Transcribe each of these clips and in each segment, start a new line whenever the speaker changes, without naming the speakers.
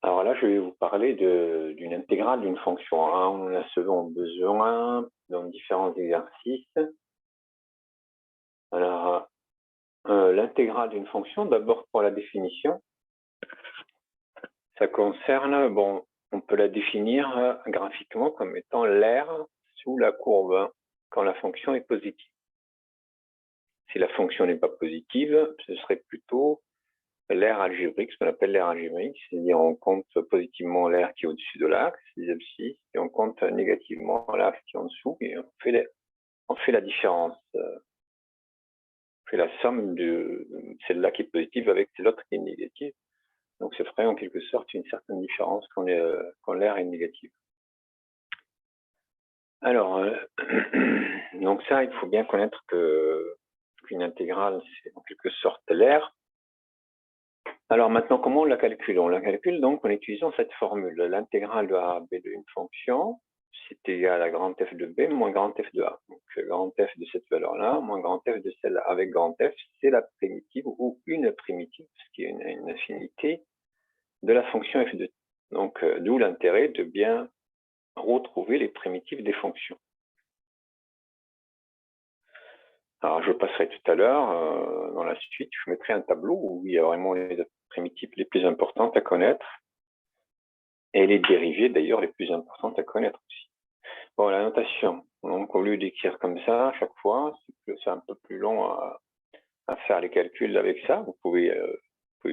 Alors là, je vais vous parler d'une intégrale d'une fonction. On en a souvent besoin dans différents exercices. Alors, l'intégrale d'une fonction, d'abord pour la définition, ça concerne, bon, on peut la définir graphiquement comme étant l'aire sous la courbe quand la fonction est positive. Si la fonction n'est pas positive, ce serait plutôt l'aire algébrique, ce qu'on appelle l'aire algébrique, c'est-à-dire on compte positivement l'aire qui est au-dessus de l'axe, des abscisses, et on compte négativement l'axe qui est en dessous, et on fait la différence. On fait la somme de celle-là qui est positive avec l'autre qui est négative. Donc ça ferait en quelque sorte une certaine différence quand l'aire est négative. Alors, donc ça, il faut bien connaître qu'une intégrale, c'est en quelque sorte l'aire. Alors maintenant, comment on la calcule? On la calcule donc en utilisant cette formule. L'intégrale de a à b d'une fonction, c'est égal à grand F de b moins grand F de a. Donc grand F de cette valeur-là moins grand F de celle-là. Avec grand F, c'est la primitive ou une primitive, ce qui est une infinité, de la fonction f de t. Donc d'où l'intérêt de bien retrouver les primitives des fonctions. Alors je passerai tout à l'heure, dans la suite, je mettrai un tableau où il y a vraiment les primitives les plus importantes à connaître et les dérivées d'ailleurs les plus importantes à connaître aussi. Bon, la notation, donc au lieu d'écrire comme ça à chaque fois, c'est un peu plus long à faire les calculs avec ça. Vous pouvez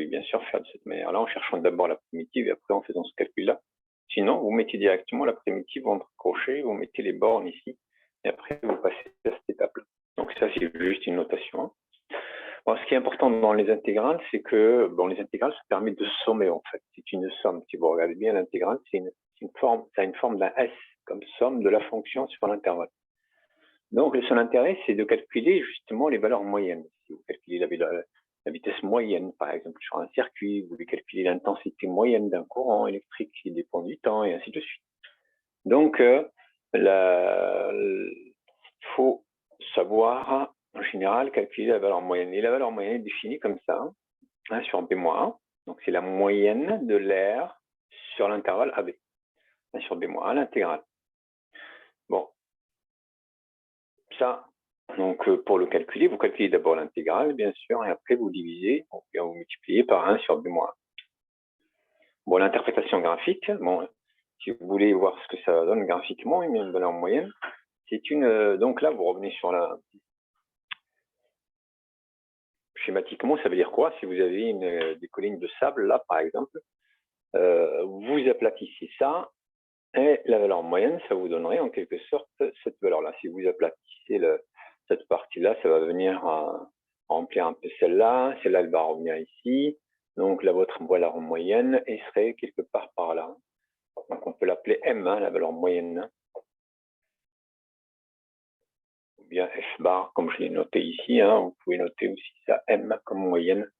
bien sûr faire de cette manière-là en cherchant d'abord la primitive et après en faisant ce calcul-là. Sinon, vous mettez directement la primitive entre crochets, vous mettez les bornes ici et après vous passez à cette étape-là. Donc ça, c'est juste une notation. Bon, ce qui est important dans les intégrales, c'est que les intégrales, ça permet de sommer en fait. C'est une somme. Si vous regardez bien l'intégrale, ça a une forme d'un S comme somme de la fonction sur l'intervalle. Donc le seul intérêt, c'est de calculer justement les valeurs moyennes. Si vous calculez la vitesse moyenne, par exemple, sur un circuit, vous voulez calculer l'intensité moyenne d'un courant électrique qui dépend du temps, et ainsi de suite. Donc, il faut savoir, en général, calculer la valeur moyenne. Et la valeur moyenne est définie comme ça, 1 sur b-1. Donc, c'est la moyenne de l'aire sur l'intervalle AB. 1 sur b-1, l'intégrale. Bon. Ça, donc, pour le calculer, vous calculez d'abord l'intégrale, bien sûr, et après vous divisez, ou bien vous multipliez par 1 sur b-1. Bon, l'interprétation graphique, bon, si vous voulez voir ce que ça donne graphiquement, une valeur moyenne, c'est une. Donc là, vous revenez sur la. Schématiquement, ça veut dire quoi? Si vous avez des collines de sable, là, par exemple, vous aplatissez ça, et la valeur moyenne, ça vous donnerait en quelque sorte cette valeur-là. Si vous aplatissez cette partie-là, ça va venir remplir un peu celle-là. Celle-là, elle va revenir ici. Donc là, votre valeur moyenne, elle serait quelque part par là. Donc on peut l'appeler M, la valeur moyenne. Ou bien F bar, comme je l'ai noté ici. Vous pouvez noter aussi ça M comme moyenne.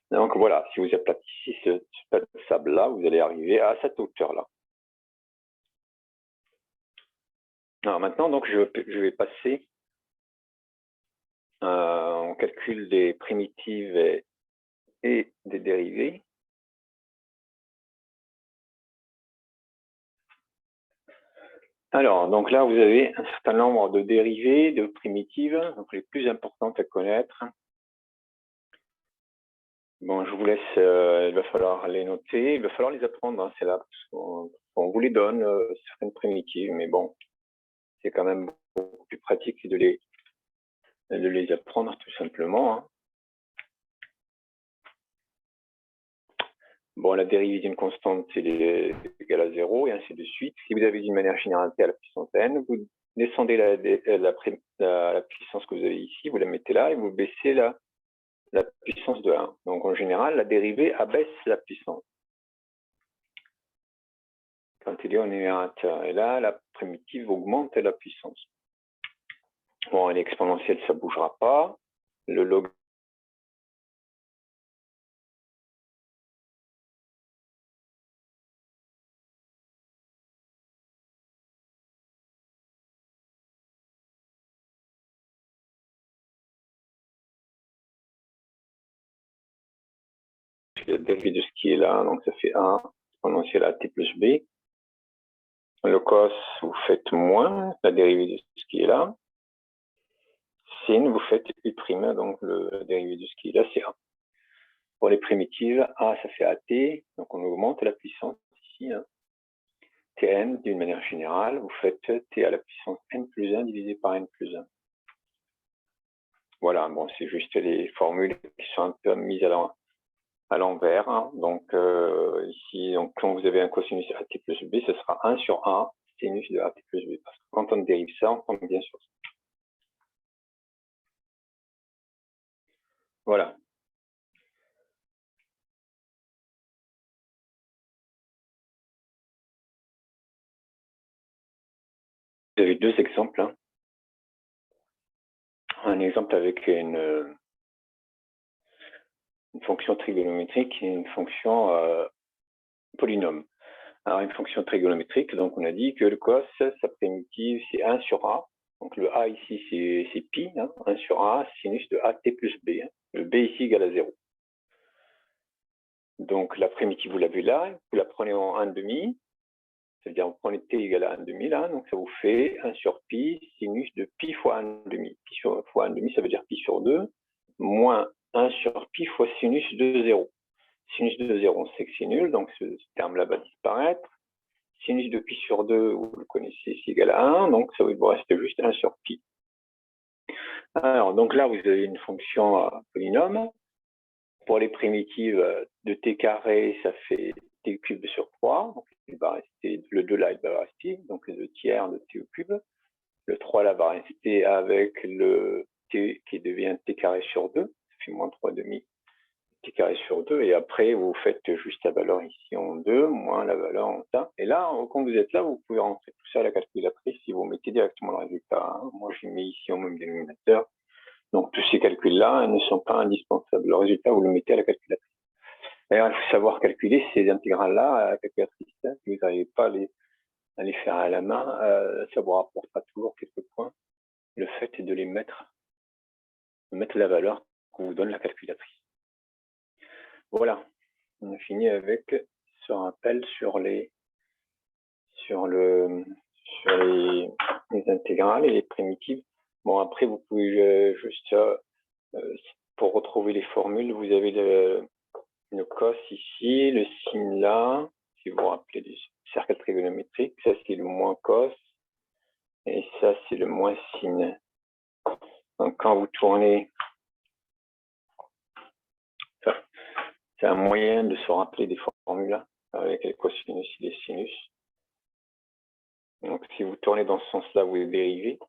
Donc voilà, si vous aplatissez ce tas de sable-là, vous allez arriver à cette hauteur-là. Alors maintenant, donc, je vais passer on calcule des primitives et des dérivées. Alors, donc là, vous avez un certain nombre de dérivées, de primitives, donc les plus importantes à connaître. Bon, je vous laisse, il va falloir les noter, il va falloir les apprendre, c'est là, on vous les donne, certaines primitives, mais bon, c'est quand même beaucoup plus pratique de les apprendre tout simplement. Bon, la dérivée d'une constante, c'est égal à 0, et ainsi de suite. Si vous avez d'une manière générale t à la puissance n, vous descendez la puissance que vous avez ici, vous la mettez là, et vous baissez la puissance de 1. Donc, en général, la dérivée abaisse la puissance quand il est en numérateur. Et là, la primitive augmente la puissance. Bon, elle est exponentielle, ça ne bougera pas. Le log la dérivée de ce qui est là, donc ça fait 1 exponentielle à t plus b. Le cos, vous faites moins la dérivée de ce qui est là. Sin, vous faites u', donc la dérivée de ce qui est là, c'est a. Pour les primitives, a, ça fait at, donc on augmente la puissance ici. Hein. Tn, d'une manière générale, vous faites t à la puissance n plus 1 divisé par n plus 1. Voilà, bon, c'est juste les formules qui sont un peu mises à l'envers. Hein. Donc, ici, donc, quand vous avez un cosinus at plus b, ce sera 1 sur a, sinus de at plus b. Parce que quand on dérive ça, on tombe bien sur ça. Voilà. Vous avez deux exemples. Hein. Un exemple avec une fonction trigonométrique et une fonction polynôme. Alors, une fonction trigonométrique, donc on a dit que le cos, sa primitive, c'est 1 sur a. Donc, le a ici, c'est pi, hein, 1 sur a, sinus de at plus b. Hein. Le b ici égale à 0. Donc, la primitive, vous l'avez là, vous la prenez en 1,5. C'est-à-dire, vous prenez t égale à 1,5 là, donc ça vous fait 1 sur pi, sinus de pi fois 1,5. Pi fois 1,5, ça veut dire pi sur 2, moins 1 sur pi fois sinus de 0. Sinus de 0, on sait que c'est nul, donc ce terme-là va disparaître. Sinus de pi sur 2, vous le connaissez, c'est égal à 1, donc ça vous reste juste 1 sur pi. Alors, donc là, vous avez une fonction polynôme. Pour les primitives de t carré, ça fait t cube sur 3. Donc, il va rester, le 2 là, il va rester, donc le 2 tiers de t au cube. Le 3 là va rester avec le t qui devient t carré sur 2. Ça fait moins 3,5 t carré sur 2. Et après, vous faites juste la valeur ici en 2, moins la valeur en ça. Et là, quand vous êtes là, vous pouvez rentrer tout ça à la calculatrice si vous mettez directement le résultat. Hein. Moi, je mets ici au même dénominateur. Donc, tous ces calculs-là ne sont pas indispensables. Le résultat, vous le mettez à la calculatrice. D'ailleurs, il faut savoir calculer ces intégrales-là à la calculatrice. Hein. Si vous n'arrivez pas à les faire à la main, ça vous rapportera toujours quelques points. Le fait est de les mettre la valeur qu'on vous donne la calculatrice. Voilà, on a fini avec ce rappel sur les intégrales et les primitives. Bon, après, vous pouvez juste, pour retrouver les formules, vous avez le cos ici, le sin là, si vous vous rappelez du cercle trigonométrique, ça c'est le moins cos, et ça c'est le moins sin. Donc quand vous tournez, c'est un moyen de se rappeler des formules avec les cosinus et les sinus. Donc si vous tournez dans ce sens-là, vous dérivez.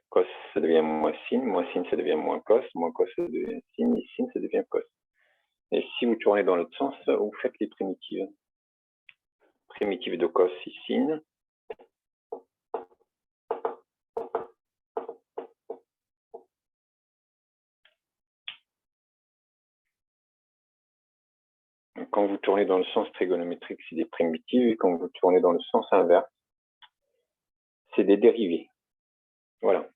Cos, ça devient moins sin, ça devient moins cos ça devient sin, et sin, ça devient cos. Et si vous tournez dans l'autre sens, vous faites les primitives. Primitive de cos, c'est sin. Quand vous tournez dans le sens trigonométrique, c'est des primitives, et quand vous tournez dans le sens inverse, c'est des dérivées. Voilà.